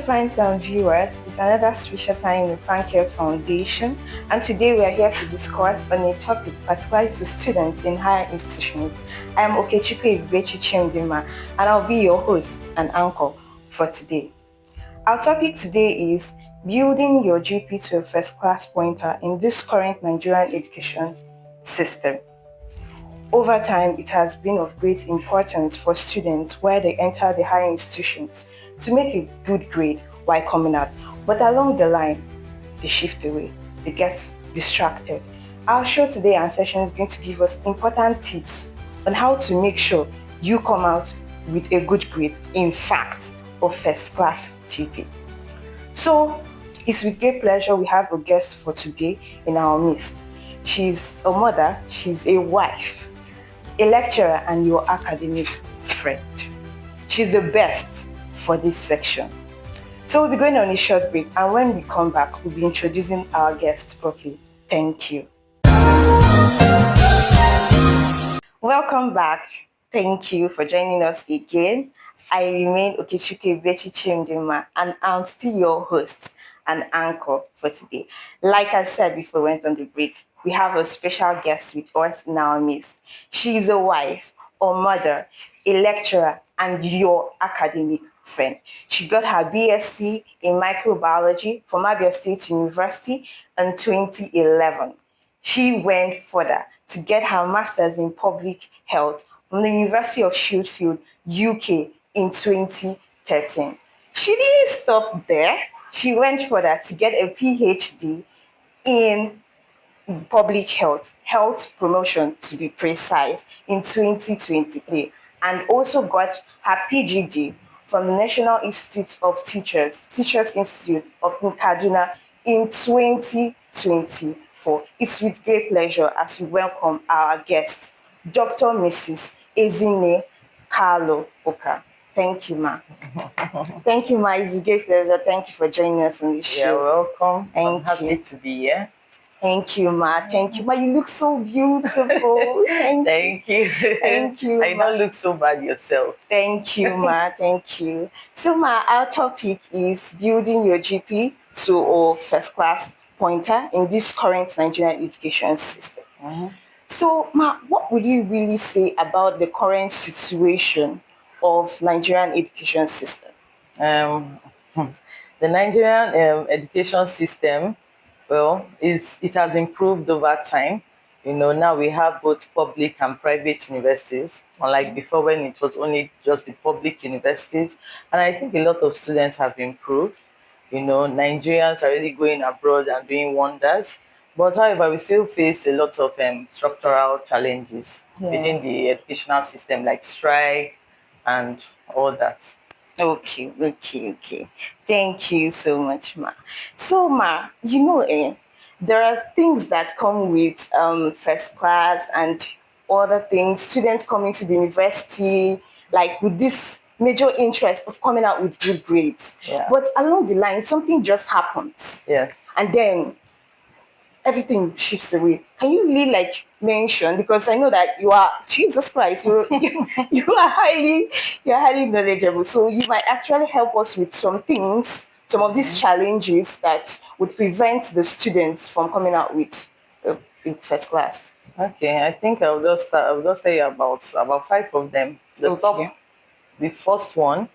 friends and viewers. It's another special time in Frank Care Foundation, and today we are here to discuss on a topic particularly to students in higher institutions. I am Okechukwu Ibechi Chimdima, and I'll be your host and anchor for today. Our topic today is building your GP to a first-class pointer in this current Nigerian education system. Over time, it has been of great importance for students where they enter the higher institutions to make a good grade while coming out. But along the line, they shift away, they get distracted. Our show today and session is going to give us important tips on how to make sure you come out with a good grade, in fact, of first class GP. So, it's with great pleasure we have a guest for today in our midst. She's a mother, she's a wife, a lecturer, and your academic friend. She's the best for this section. So we'll be going on a short break, and when we come back, we'll be introducing our guest properly. Thank you. Welcome back. Thank you for joining us again. I remain Okechukwu Ibechi Chimdima, and I'm still your host and anchor for today. Like I said before we went on the break, we have a special guest with us in our midst. She is a wife, a mother, a lecturer, and your academic friend. She got her BSc in microbiology from Abia State University in 2011. She went further to get her master's in public health from the University of Sheffield, UK in 2013. She didn't stop there. She went further to get a PhD in public health promotion to be precise, in 2023, and also got her PGD from the National Institute of Teachers Institute of Kaduna in 2024. It's with great pleasure as we welcome our guest, Dr. Mrs. Ezine Carlo Oka. Thank you, ma. Thank you, ma. It's a great pleasure. Thank you for joining us on this show. You're welcome. I'm happy to be here. Thank you, ma. Thank you, ma. You look so beautiful. Thank you. Thank you. You don't look so bad yourself. Thank you, ma. Thank you. So, ma, our topic is building your GP to a first-class pointer in this current Nigerian education system. Mm-hmm. So, ma, what would you really say about the current situation of Nigerian education system? The Nigerian education system, well, it has improved over time. Now we have both public and private universities, unlike before when it was only just the public universities. And I think a lot of students have improved. Nigerians are really going abroad and doing wonders. But however, we still face a lot of structural challenges within the educational system, like strike and all that. Okay. Thank you so much, ma. So, ma, there are things that come with first class and other things. Students coming to the university, like with this major interest of coming out with good grades. Yeah. But along the line, something just happens. Yes. And then everything shifts away. Can you really mention, because I know that you are, Jesus Christ, you are highly knowledgeable. So you might actually help us with some things, some of these challenges that would prevent the students from coming out with first class. Okay, I think I'll just tell you about 5 of them. The first one,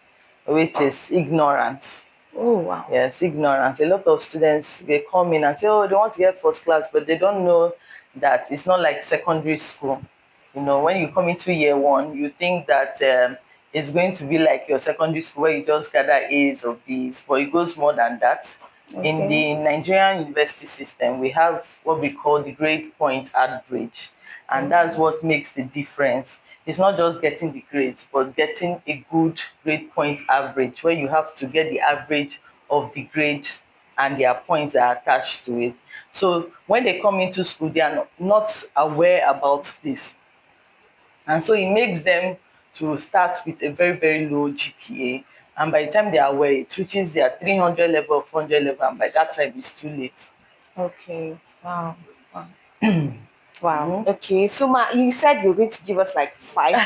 which is ignorance. Oh, wow. Yes, ignorance. A lot of students, they come in and say, oh, they want to get first class, but they don't know that it's not like secondary school. When you come into year 1, you think that it's going to be like your secondary school where you just gather A's or B's, but it goes more than that. Okay. In the Nigerian university system, we have what we call the grade point average, and that's what makes the difference. It's not just getting the grades, but getting a good grade point average, where you have to get the average of the grades and their points that are attached to it. So when they come into school, they are not aware about this. And so it makes them to start with a very, very low GPA. And by the time they are aware, it reaches their 300 level or 400 level, and by that time, it's too late. Okay. Wow. Wow. Okay. So ma, you said you're going to give us like five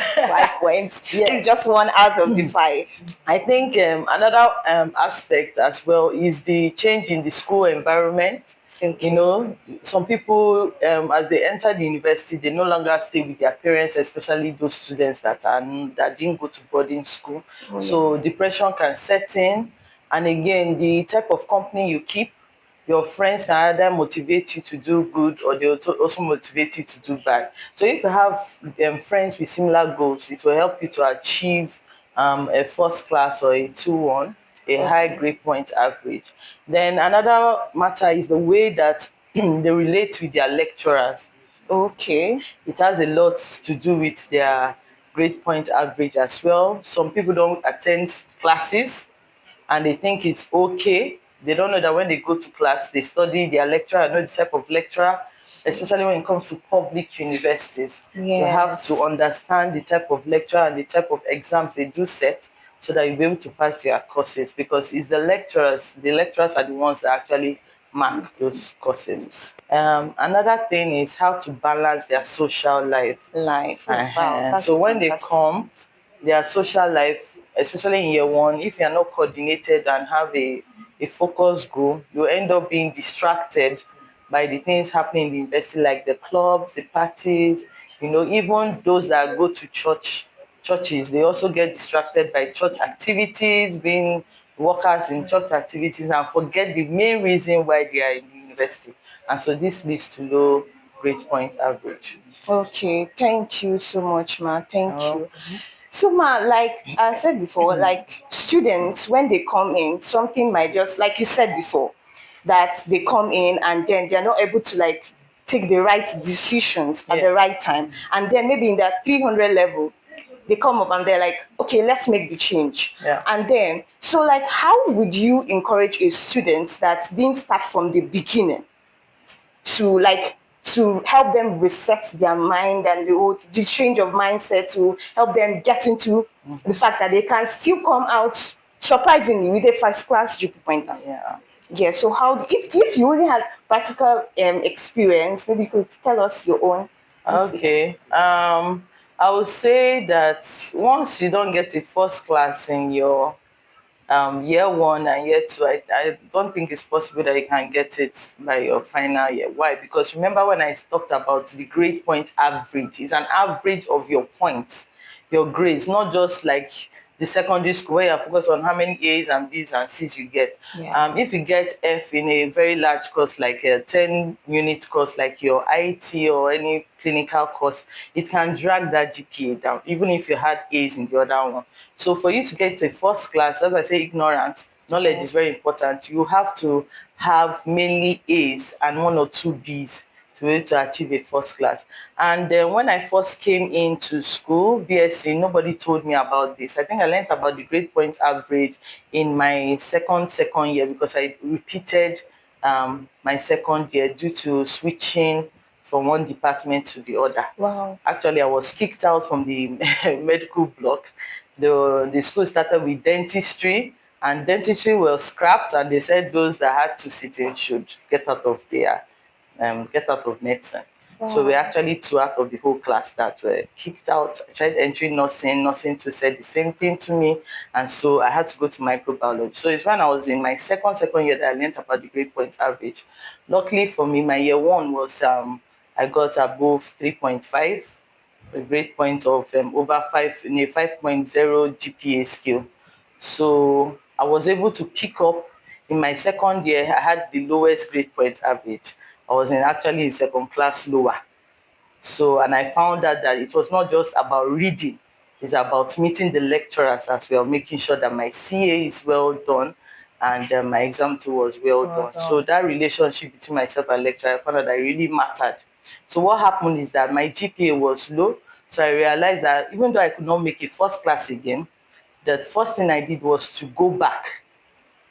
points. This is just Yes. one out of the five. I think another aspect as well is the change in the school environment. You Okay. know, some people, as they enter the university, they no longer stay with their parents, especially those students that didn't go to boarding school. Oh yeah. So depression can set in, and again, the type of company you keep, your friends can either motivate you to do good or they also motivate you to do bad. So if you have friends with similar goals, it will help you to achieve a first class or a 2-1, a high Okay. grade point average. Then another matter is the way that they relate with their lecturers. Okay. It has a lot to do with their grade point average as well. Some people don't attend classes and they think it's okay. They don't know that when they go to class, they study their lecturer, know the type of lecturer, especially when it comes to public universities. You have to Yes. understand the type of lecturer and the type of exams they do set so that you'll be able to pass their courses, because it's the lecturers are the ones that actually mark those courses. Another thing is how to balance their social life. Life. Oh, wow. That's a So when they fantastic come, point. their social life, especially in year one, if you're not coordinated and have a focused goal, you end up being distracted by the things happening in the university, like the clubs, the parties, even those that go to churches, they also get distracted by church activities, being workers in church activities, and forget the main reason why they are in the university. And so this leads to low grade point average. Okay. Thank you so much, ma. Thank Uh, you. So ma, like I said before, like students when they come in, something might just like you said before, that they come in and then they're not able to like take the right decisions at yeah. the right time. And then maybe in that 300 level, they come up and they're like, okay, let's make the change. Yeah. And then, so like, how would you encourage a student that didn't start from the beginning to like to help them reset their mind and the change of mindset to help them get into the fact that they can still come out surprisingly with a first class GP pointer. Yeah. Yeah, so how if you only had practical experience, maybe you could tell us your own. If you can. Okay. I would say that once you don't get a first class in your year one and year two, I don't think it's possible that you can get it by your final year. Why? Because remember when I talked about the grade point average, it's an average of your points, your grades, not just like the secondary school where you're focused on how many A's and B's and C's you get. Yeah. If you get F in a very large course, like a 10-unit course, like your IT or any clinical course, it can drag that GPA down, even if you had A's in the other one. So for you to get a first class, as I say, ignorance, knowledge is Yes. very important. You have to have mainly A's and 1 or 2 B's to be able to achieve a first class. And then when I first came into school, BSc, nobody told me about this. I think I learned about the grade point average in my second year, because I repeated my second year due to switching from one department to the other. Wow. Actually, I was kicked out from the medical block. The school started with dentistry, and dentistry was scrapped, and they said those that had to sit in should get out of medicine. So we're Wow. actually two out of the whole class that were kicked out. I tried entering nursing. Nursing too said the same thing to me, and so I had to go to microbiology. So it's when I was in my second year that I learned about the grade point average. Luckily for me, my year one was I got above 3.5, a grade point of over 5 in a 5.0 GPA scale. So I was able to pick up in my second year. I had the lowest grade point average. I was actually in second class lower. So, and I found out that it was not just about reading, it's about meeting the lecturers as well, making sure that my CA is well done and my exam too was well Well done. So done. that relationship between myself and lecturer, I found out that really mattered. So what happened is that my GPA was low. So I realized that even though I could not make a first class again, the first thing I did was to go back,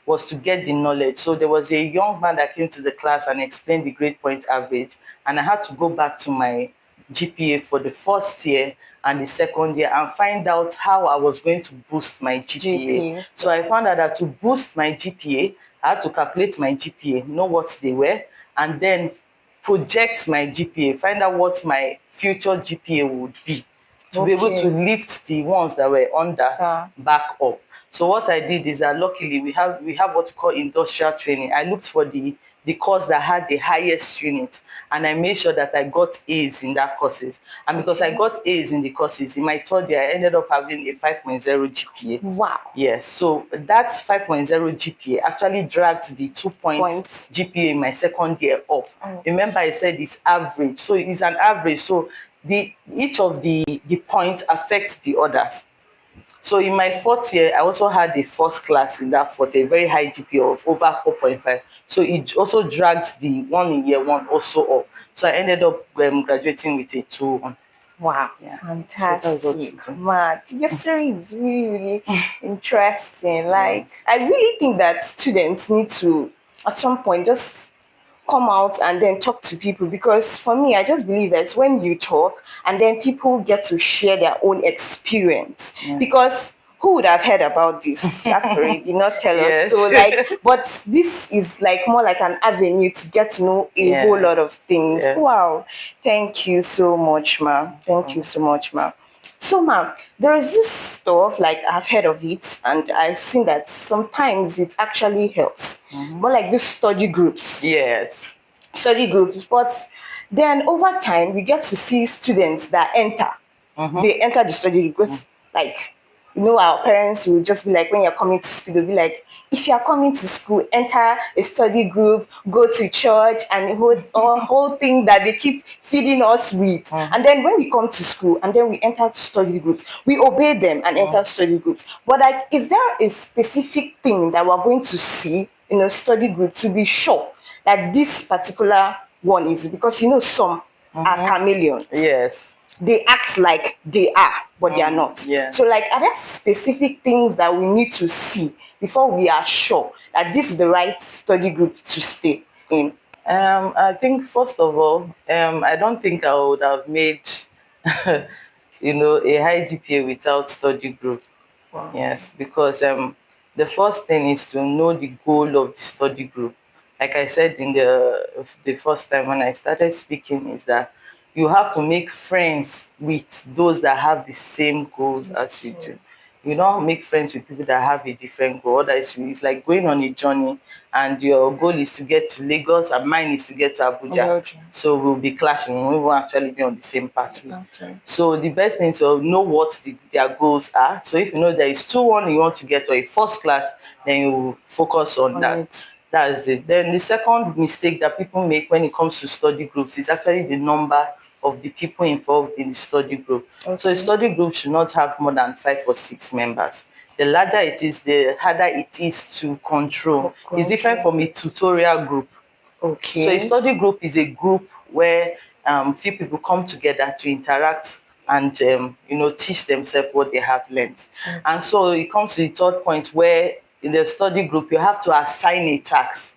was to get the knowledge. So there was a young man that came to the class and explained the grade point average, and I had to go back to my GPA for the first year and the second year and find out how I was going to boost my GPA. GP. So I found out that to boost my GPA, I had to calculate my GPA, know what they were, and then project my GPA, find out what my future GPA would be, to be able to Okay. lift the ones that were under back up. So what I did is that luckily we have what we call industrial training. I looked for the course that had the highest unit, and I made sure that I got A's in that courses. And because I got A's in the courses, in my third year, I ended up having a 5.0 GPA. Wow. Yes, so that 5.0 GPA actually dragged the 2 Points. GPA in my second year up. Remember, I said it's average, so it's an average. So each of the points affects the others. So in my fourth year, I also had a first class in that fourth, a very high GPA of over 4.5. So it also dragged the one in year one also up. So I ended up graduating with a 2-1. Wow, Yeah. So that was what to fantastic. do. Man, your story is really, really interesting. Like, I really think that students need to, at some point, just come out and then talk to people, because for me, I just believe that when you talk and then people get to share their own experience, because who would have heard about this? Yakuri did not tell us. Yes. So like, but this is like more like an avenue to get to know a whole lot of things. Yes. Wow. Thank you so much, ma'am. Thank you so much, ma'am. So, ma'am, there is this stuff, like I've heard of it, and I've seen that sometimes it actually helps. More like these study groups. Yes. Study groups. But then over time, we get to see students that enter. They enter the study group because, like, our parents will just be like, when you're coming to school, they'll be like, if you're coming to school, enter a study group, go to church, and the whole thing that they keep feeding us with. And then when we come to school and then we enter study groups, we obey them and enter study groups. But like, is there a specific thing that we're going to see in a study group to be sure that this particular one is? Because some are chameleons. Yes. They act like they are, but they are not. Yeah. So like, are there specific things that we need to see before we are sure that this is the right study group to stay in? I think first of all, I don't think I would have made, a high GPA without study group. Wow. Yes, because the first thing is to know the goal of the study group. Like I said in the first time when I started speaking, is that you have to make friends with those that have the same goals as you do. You don't make friends with people that have a different goal. Otherwise, it's like going on a journey and your goal is to get to Lagos and mine is to get to Abuja. So we'll be clashing. We won't actually be on the same pathway. So the best thing is to know what their goals are. So if you know there is 2-1 you want to get, or a first class, then you focus on that. That's it. Then the second mistake that people make when it comes to study groups is actually the number of the people involved in the study group. So a study group should not have more than 5 or 6 members. The larger it is, the harder it is to control. It's different from a tutorial group. So a study group is a group where few people come together to interact and teach themselves what they have learned. And so it comes to the third point, where in the study group you have to assign a task.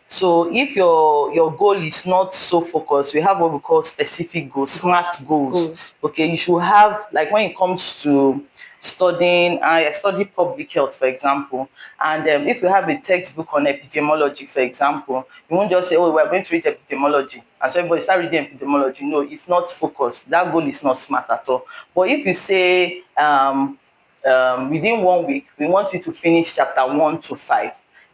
So if your goal is not so focused, we have what we call specific goals, SMART goals. Okay, you should have, like when it comes to studying, I study public health, for example, and if you have a textbook on epidemiology, for example, you won't just say, oh, we're going to read epidemiology, and so everybody start reading epidemiology. No, it's not focused. That goal is not SMART at all. But if you say within 1 week, we want you to finish chapter 1 to 5,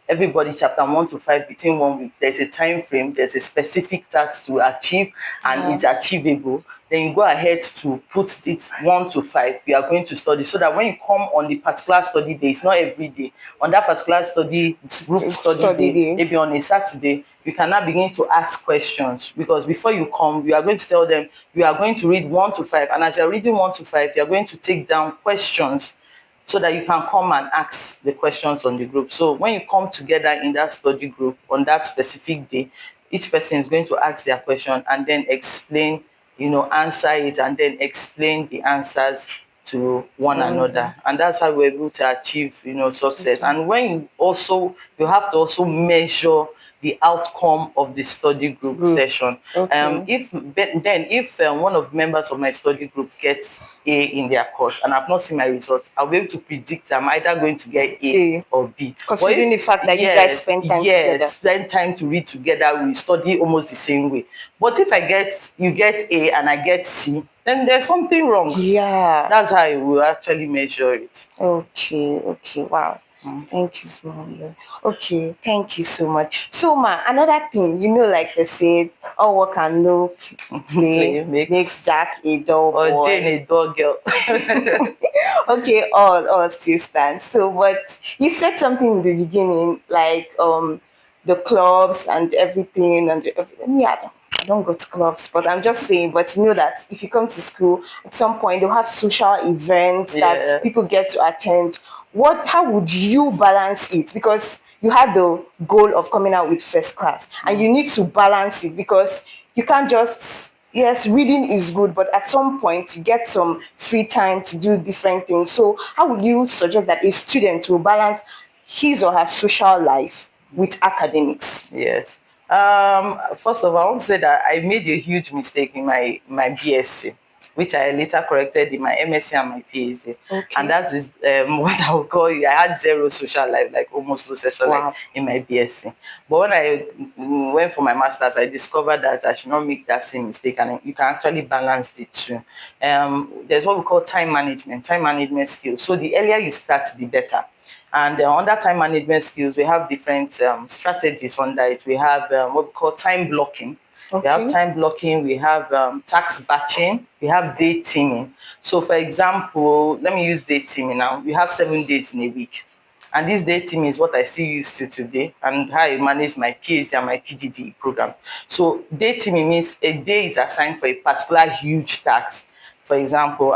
everybody chapter 1 to 5 between 1 week, there's a time frame, there's a specific task to achieve, and it's achievable, then you go ahead to put this 1 to 5 you are going to study, so that when you come on the particular study day, it's not every day, on that particular study group study day, maybe on a Saturday, you can now begin to ask questions, because before you come, you are going to tell them you are going to read 1 to 5, and as you're reading 1 to 5, you're going to take down questions so that you can come and ask the questions on the group. So when you come together in that study group on that specific day, each person is going to ask their question and then explain, answer it, and then explain the answers to one another. And that's how we're able to achieve, success. And when you have to also measure the outcome of the study group Group. session. Okay. If one of the members of my study group gets A in their course and I've not seen my results, I'll be able to predict I'm either going to get A A. or B. But Considering the if fact that you guys spend time together. spend time to read together, we study almost the same way. But if you get A and I get C, then there's something wrong. Yeah. That's how I will actually measure it. Okay, okay, wow. Thank you so much. Yeah. Okay, thank you so much. So, ma, another thing, like they said, all work and no play Play makes makes Jack a dull or Jane boy. a dog girl. Okay, all still stands. So, but you said something in the beginning, like the clubs and everything, and everything. Yeah, I don't go to clubs, but I'm just saying. But you know that if you come to school, at some point they'll have social events that Yes. people get to attend. How would you balance it? Because you had the goal of coming out with first class, and you need to balance it because you can't just, yes, reading is good, but at some point you get some free time to do different things. So how would you suggest that a student will balance his or her social life with academics? Yes. First of all, I want to say that I made a huge mistake in my BSc, which I later corrected in my MSc and my PhD. And Okay. that is what I would call it. I had zero social life, like almost no social life Wow. in my BSc. But when I went for my master's, I discovered that I should not make that same mistake, and you can actually balance the two. There's what we call time management skills. So the earlier you start, the better. And under time management skills, we have different strategies under it. We have what we call time blocking. We have Okay. time blocking, we have task batching, we have day teaming. So for example, let me use day teaming now. We have 7 days in a week. And this day teaming is what I still use to today and how I manage my PhD and my PGD program. So day teaming means a day is assigned for a particular huge task. For example,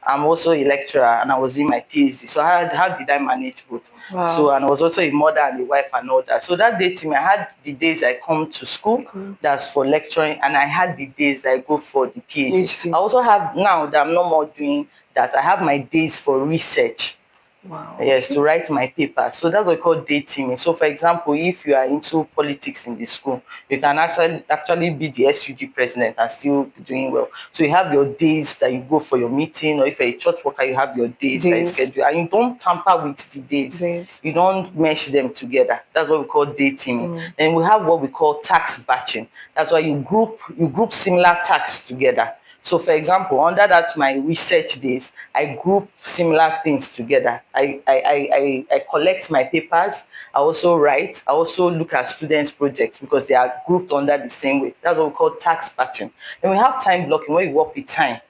I'm also a lecturer and I was doing my PhD. So how did I manage both? So, Wow. and I was also a mother and a wife and all that. So that day team, I had the days I come to school, Cool. that's for lecturing, and I had the days that I go for the PhD. I PhD. also have, now that I'm no more doing that, I have my days for research. Wow. Yes, Okay. to write my paper. So that's what we call day teaming. So for example, if you are into politics in the school, you can actually be the SUG president and still be doing well. So you have your days that you go for your meeting, or if you're a church worker, you have your days that you This. schedule, and you don't tamper with the days. This. You don't mesh them together. That's what we call day teaming. Mm. And we have what we call task batching. That's why you group similar tasks together. So for example, under that my research days, I group similar things together. I collect my papers, I also write, I also look at students' projects because they are grouped under the same way. That's what we call task batching. And we have time blocking where you work with time.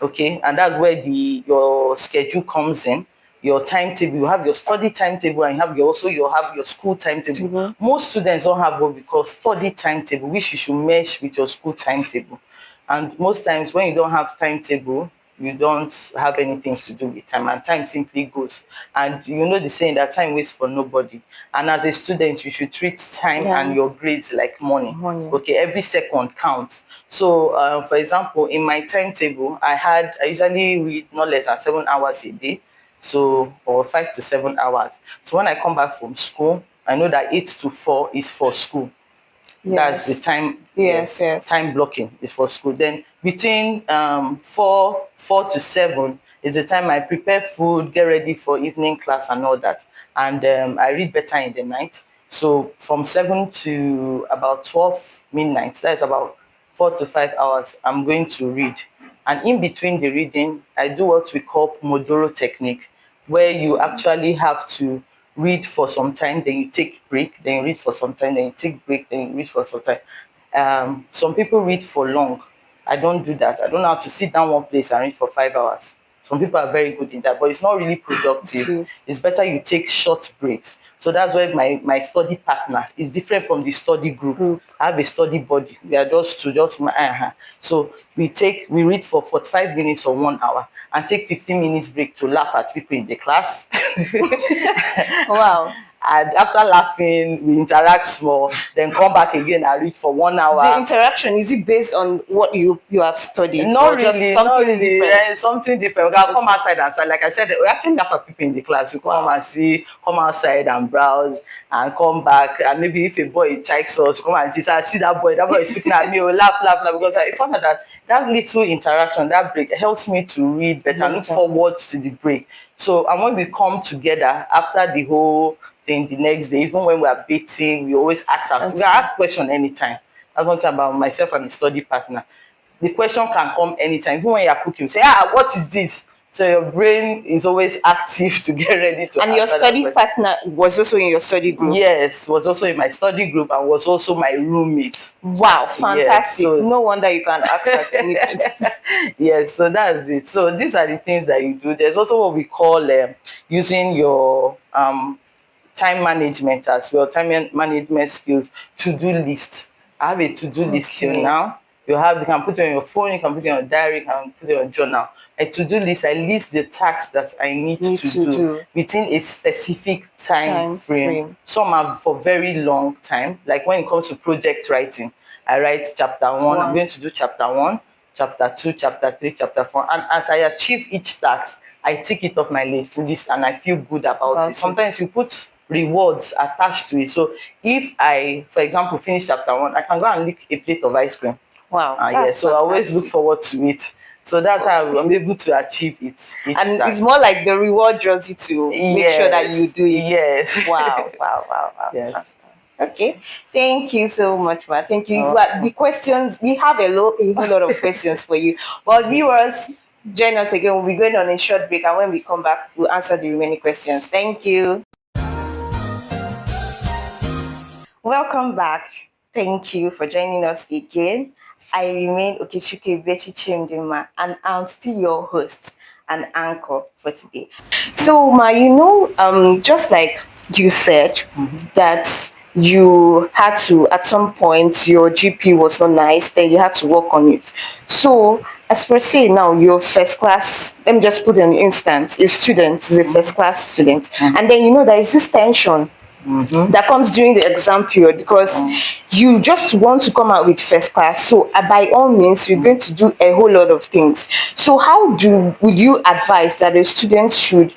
Okay, and that's where your schedule comes in, your timetable. You have your study timetable and you have your school timetable. Table. Most students don't have what we call study timetable, which you should mesh with your school timetable. And most times when you don't have timetable, you don't have anything to do with time, and time simply goes. And you know the saying that time waits for nobody. And as a student, you should treat time and Yeah. your grades like money. Money. Okay, every second counts. So for example, in my timetable, I usually read not less than 7 hours a day, so, or 5 to 7 hours. So when I come back from school, I know that 8 to 4 is for school. That's the Yes. time. Yes. Yes, Yes. time blocking is for school. Then between 4 to 7 is the time I prepare food, get ready for evening class and all that. And I read better in the night. So from 7 to about 12 midnight, that's about 4 to 5 hours, I'm going to read. And in between the reading, I do what we call Pomodoro technique, where you actually have to read for some time, then you take break, then you read for some time, then you take break, then you read for some time. Some people read for long. I don't do that. I don't know how to sit down one place and read for 5 hours. Some people are very good in that, but it's not really productive. Active. It's better you take short breaks. So that's why my study partner is different from the study group. Group. I have a study buddy. We are just so we read for 45 minutes or 1 hour and take 15 minutes break to laugh at people in the class. Wow. and after laughing we interact small, then come back again and read for 1 hour. The interaction, is it based on what you have studied Not or just really, not something really. different? Something different. We can come outside and start. Like I said, we actually laugh at people in the class. We come Wow. and see, come outside and browse and come back. And maybe if a boy checks us, come and just see that boy is looking at me, we'll laugh, laugh, laugh. Because I found out that that little interaction, that break, helps me to read better and look Better. forward to the break. So, and when we come together after the whole thing the next day, even when we are beating, we always ask ourselves, we can ask question anytime. That's one thing about myself and my study partner. The question can come anytime. Even when you're cooking, you say, what is this? So your brain is always active to get ready to And your answer that study question. partner was also in your study group? Yes, was also in my study group and was also my roommate. Wow, fantastic. Yes, so No wonder you can ask at any point. yes, so that's it. So these are the things that you do. There's also what we call using your time management as well, management skills, to-do list. I have a to-do list till Okay. now. You can put it on your phone, you can put it on your diary, you can put it on your journal. A to-do list, I list the tasks that I need to do within a specific time frame. Some are for very long time. Like when it comes to project writing, I write chapter one. I'm going to do chapter one, chapter two, chapter three, chapter four. And as I achieve each task, I tick it off my list and I feel good about it. Sometimes you put rewards attached to it. So if I, for example, finish chapter one, I can go and lick a plate of ice cream. Wow. Yeah, so I always look forward to it. So that's how I'm able to achieve it. And it's more like the reward draws you to make sure that you do it. Yes. Wow, wow, wow, wow. Yes. Okay, thank you so much, Ma. Thank you. But the questions, we have a whole lot of questions for you. But viewers, join us again. We'll be going on a short break, and when we come back, we'll answer the remaining questions. Thank you. Welcome back. Thank you for joining us again. I remain Okechukwu Chimdima, and I'm still your host and anchor for today. So, Ma, just like you said, that you had to, at some point, your GP was not nice, then you had to work on it. So, as per se now, you're first class, let me just put an instance, a student is a first class student, and then there is this tension that comes during the exam period because you just want to come out with first class. So by all means, you're going to do a whole lot of things. So would you advise that a student should,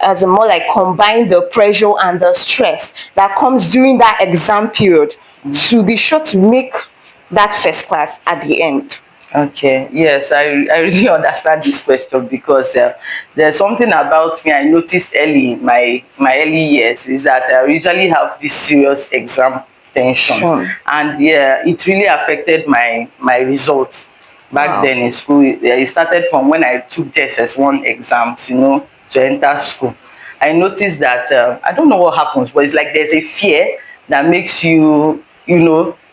as a more like, combine the pressure and the stress that comes during that exam period to be sure to make that first class at the end? Okay, yes, I really understand this question because there's something about me I noticed early in my early years is that I usually have this serious exam tension. Sure. And yeah, it really affected my results back then in school. It started from when I took JSS1 exams, to enter school. I noticed that I don't know what happens, but it's like there's a fear that makes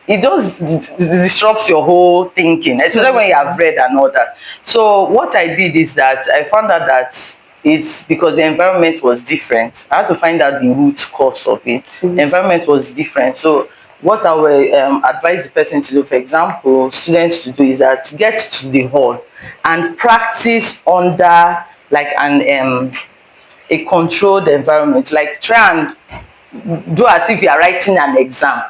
it just disrupts your whole thinking, especially when you have read and all that. So what I did is that I found out that it's because the environment was different. I had to find out the root cause of it. The environment was different. So what I will advise the person to do, for example, students to do, is that get to the hall and practice under like a controlled environment. Like try and do as if you are writing an exam.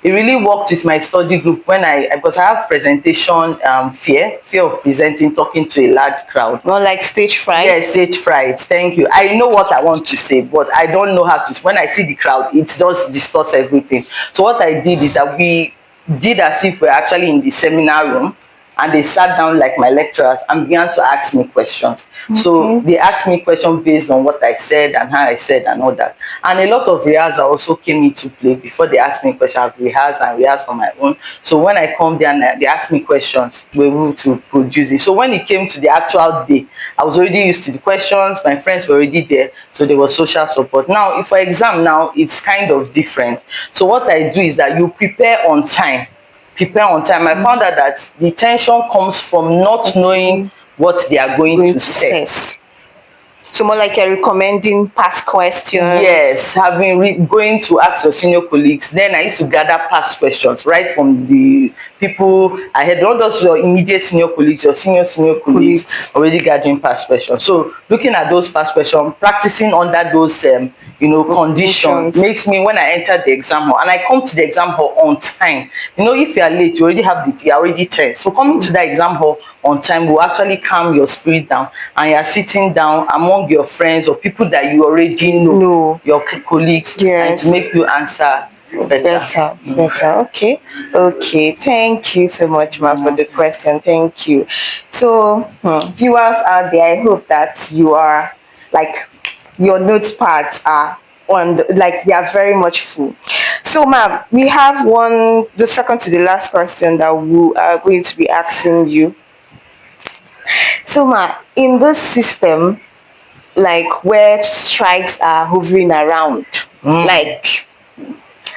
It really worked with my study group when because I have presentation fear of presenting, talking to a large crowd. More like stage fright? Yes, stage fright. Thank you. I know what I want to say, but I don't know how to. When I see the crowd, it just distorts everything. So what I did is that we did as if we're actually in the seminar room, and they sat down like my lecturers and began to ask me questions. So they asked me questions based on what I said and how I said and all that. And a lot of rehearsal also came into play. Before they asked me questions, I've rehearsed and rehearsed on my own. So when I come there and they asked me questions, we were able to produce it. So when it came to the actual day, I was already used to the questions. My friends were already there, so there was social support. Now, for exam now, it's kind of different. So what I do is that you prepare on time. I found out that the tension comes from not knowing what they are going to set. So more like you're recommending past Yes, questions. having going to ask your senior colleagues. Then I used to gather past questions right from the people I had, not just your immediate senior colleagues, your senior colleagues, Colleagues. already gathering past questions. So looking at those past questions, practicing under those conditions Conditions. makes me, when I enter the exam hall and I come to the exam hall on time. If you are late, you already have you're already tense. So coming to the exam hall on time will actually calm your spirit down, and you're sitting down among your friends or people that you already know, No. your colleagues, and to Yes. make you answer better. Better, better. Okay. Okay. Thank you so much, Ma, for the question. Thank you. So, viewers out there, I hope that you are like your notepads are on like they are very much full. So, ma'am, we have the second to the last question that we are going to be asking you. So, ma, in this system, like where strikes are hovering around, like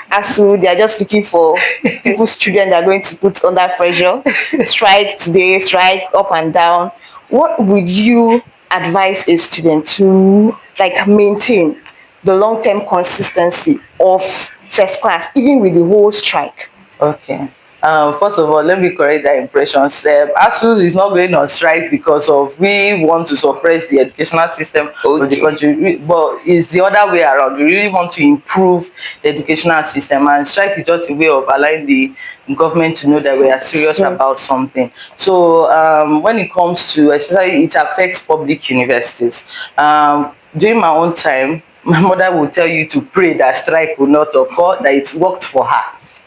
as to they are just looking for people's children that are going to put under pressure, strike today, strike up and down. What would you advise a student to like maintain the long-term consistency of first class, even with the whole strike? Okay. First of all, let me correct that impression. ASUU is not going on strike because of we want to suppress the educational system of the Okay. country, but it's the other way around. We really want to improve the educational system, and strike is just a way of allowing the government to know that we are serious So, about something. So when it comes to, especially it affects public universities. During my own time, my mother will tell you to pray that strike will not occur, that it worked for her.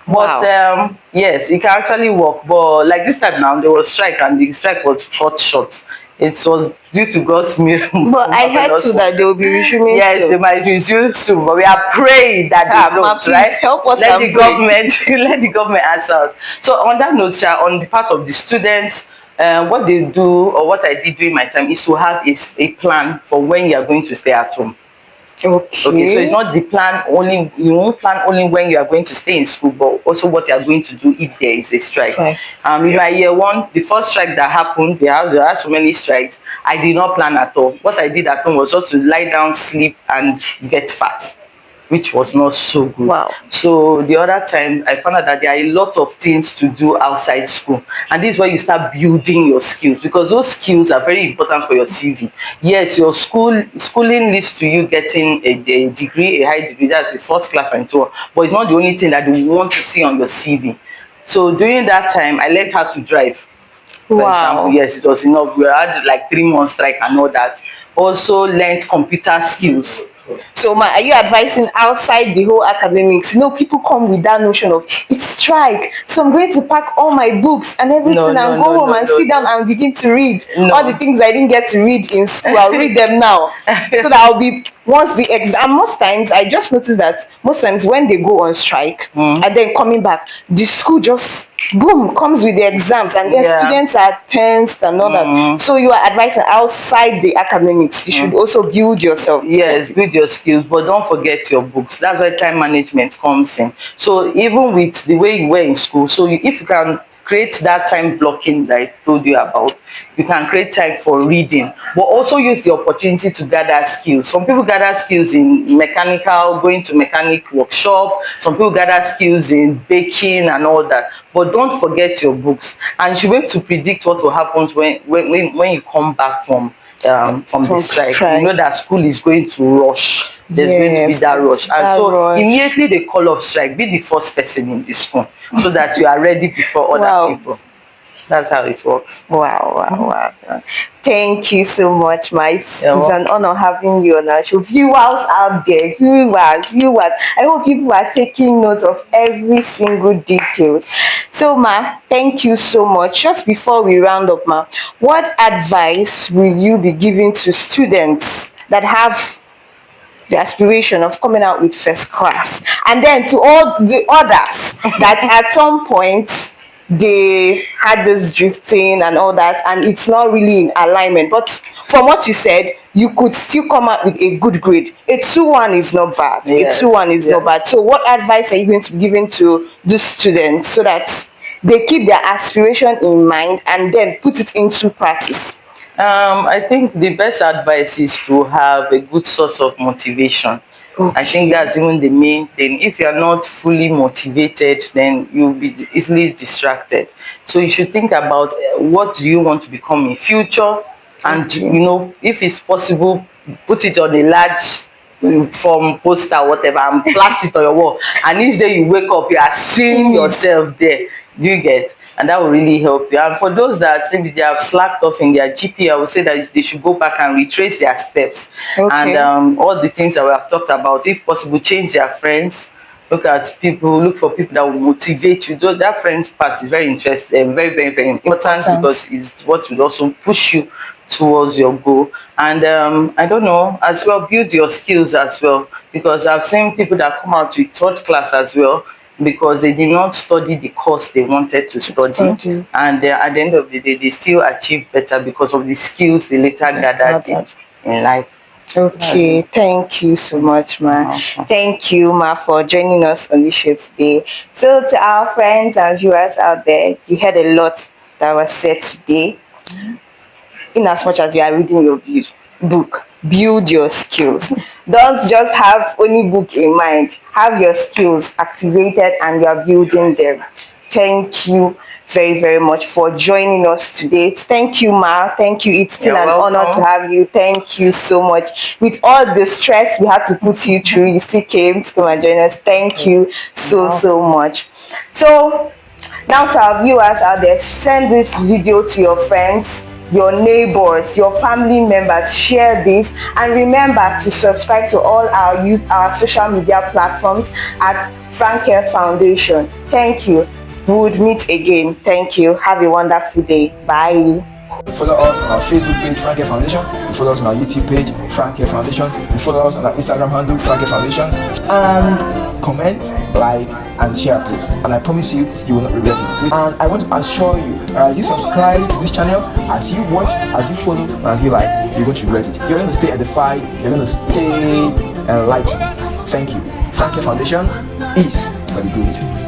But wow. yes, it can actually work. But like this time now, there was strike and the strike was cut short. It was due to God's But I heard marvelous too work. that they will be resuming Yes, they soon. might resume soon, but we are praying that they Ma, don't, please right? help us Let and the pray. government let the government answer us. So on that note, Sha, on the part of the students, what they do or what I did during my time is to have a plan for when you are going to stay at home. Okay, so it's Okay. not the plan only, you won't plan only when you are going to stay in school, but also what you are going to do if there is a strike. Strike. In my year one, the first strike that happened, there are so many strikes, I did not plan at all. What I did at home was just to lie down, sleep, and get fat, which was not so good. Wow. So the other time, I found out that there are a lot of things to do outside school. And this is where you start building your skills, because those skills are very important for your CV. Yes, your schooling leads to you getting a degree, a high degree, that's the first class and so on. But it's not the only thing that you want to see on your CV. So during that time, I learned how to drive. For example, Wow. yes, it was enough. We had like 3 months strike and all that. Also learned computer skills. So, ma, are you advising outside the whole academics? You know, people come with that notion of it's strike, so I'm going to pack all my books and No, everything no, and no, go home no, and no, sit down and begin to read all the no. things I didn't get to read in school. I'll read them now, so that I'll be once the exam. Most times, I just noticed that most times when they go on strike Mm. and then coming back, the school just boom comes with the exams, and then Yeah. students are tensed and all that. Mm. So you are advising outside the academics, you should also build yourself Yes, differently. build your skills, but don't forget your books. That's where time management comes in. So even with the way you were in school, so if you can create that time blocking that I told you about, you can create time for reading, but also use the opportunity to gather skills. Some people gather skills in mechanical, going to mechanic workshop. Some people gather skills in baking and all that. But don't forget your books, and you should be able to predict what will happen when you come back from the From strike. You know strike. that school is going to rush. There's going to be Yes, that rush, and that so rush. immediately they call off strike, be the first person in the school so that you are ready before other Wow. people. That's how it works. Wow, wow, wow. Thank you so much, my. It's You're an welcome. honor having you on our show. Viewers out there, viewers. I hope people are taking note of every single details. So, ma, thank you so much. Just before we round up, ma, what advice will you be giving to students that have the aspiration of coming out with first class, and then to all the others that at some point they had this drifting and all that, and it's not really in alignment, but from what you said, you could still come out with a good grade. A 2-1 is not bad. A Yes, 2-1 is not yes. bad. So what advice are you going to be giving to the students so that they keep their aspiration in mind and then put it into practice? I think the best advice is to have a good source of motivation. I think Okay. that's even the main thing. If you're not fully motivated, then you'll be easily distracted. So you should think about what do you want to become in future, and Okay. if it's possible, put it on a large from poster, whatever, and plaster it on your wall. And each day you wake up, you are seeing In it. yourself there. Do you get? And that will really help you. And for those that maybe they have slacked off in their GP, I would say that they should go back and retrace their steps, and Okay. all the things that we have talked about. If possible, change their friends. Look for people that will motivate you. Though that friends part is very interesting, very important, Important. because it's what will also push you towards your goal. And I don't know, as well, build your skills as well, because I've seen people that come out with third class as well, because they did not study the course they wanted to study, Study. and at the end of the day they still achieve better because of the skills they later That gathered gathered. in life. That's Okay, it. thank you so much, ma. Mhm. Thank you, ma, for joining us on the show today. So, to our friends and viewers out there, you heard a lot that was said today. In as much as you are reading your book, build your skills. Don't just have only book in mind. Have your skills activated and you are building them. Thank you very much for joining us today. Thank you, ma. Thank you. It's still You're an honor to welcome. have you. Thank you so much. With all the stress we had to put you through, you still came to come and join us. Thank you Wow. so much. So, now to our viewers out there, send this video to your friends, your neighbors, your family members. Share this, and remember to subscribe to all our social media platforms at Frankel Foundation. Thank you. We would meet again. Thank you. Have a wonderful day. Bye. Follow us on our Facebook page, Frankie Foundation. You follow us on our YouTube page, Frankie Foundation. You follow us on our Instagram handle, Frankie Foundation. And comment, like, and share post. And I promise you, you will not regret it. And I want to assure you, as you subscribe to this channel, as you watch, as you follow, and as you like, you won't regret it. You're going to stay edified. You're going to stay enlightened. Thank you. Frankie Foundation is for the good.